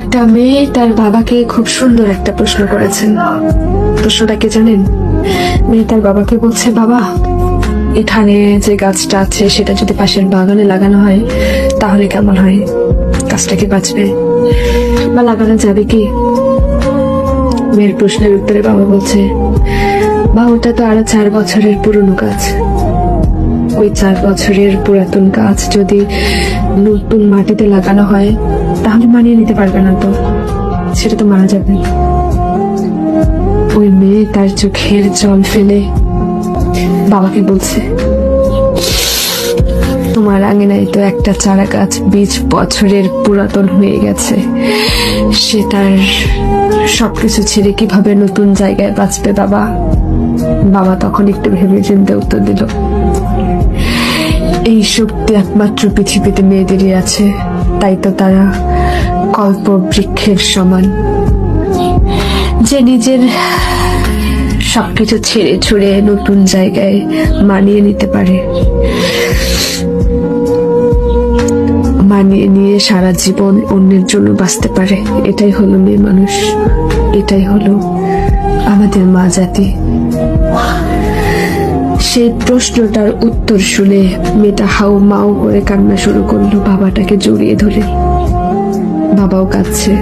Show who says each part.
Speaker 1: একটা মেয়ে তার বাবাকে খুব সুন্দর একটা প্রশ্ন করেছেন। প্রশ্নটা কি জানেন? মেয়ে তার বাবাকে বলছে, বাবা, এখানে যে গাছটা আছে সেটা যদি পাশের বাগানে লাগানো হয় তাহলে কেমন হয়? গাছটা কি বাঁচবে বা লাগানো যাবে কি? মেয়ের প্রশ্নের উত্তরে বাবা বলছে, বা ওটা তো আরো 4 বছরের পুরনো গাছ। ওই 4 বছরের পুরাতন গাছ যদি নতুন মাটিতে লাগানো হয় তাহলে মানিয়ে নিতে পারবে না, তো সেটা তো মারা যাবে। ওই মেয়ে তার চোখের জল ফেলে বাবাকে বলছে, তোমার আঙিনায় তো একটা চারা গাছ 20 বছরের পুরাতন হয়ে গেছে, সে তার সবকিছু ছেড়ে কিভাবে নতুন জায়গায় বাঁচবে বাবা? বাবা তখন একটু ভেবে চিন্তে উত্তর দিল, এই শক্তি একমাত্র পৃথিবীতে মেয়েদেরই আছে, তাই তো তারা কল্প বৃক্ষের সমান, যে নিজের সবকিছু ছেড়ে ছুড়ে নতুন জায়গায় মানিয়ে নিতে পারে, মানিয়ে নিয়ে সারা জীবন অন্যের জন্য বাঁচতে পারে। এটাই হলো মেয়ে মানুষ, এটাই হলো আমাদের মা জাতি। সেই প্রশ্নটার উত্তর শুনে মেয়েটা হাউ মাউ করে কান্না শুরু করলো, বাবাটাকে জড়িয়ে ধরে। বাবাও কাঁদছে।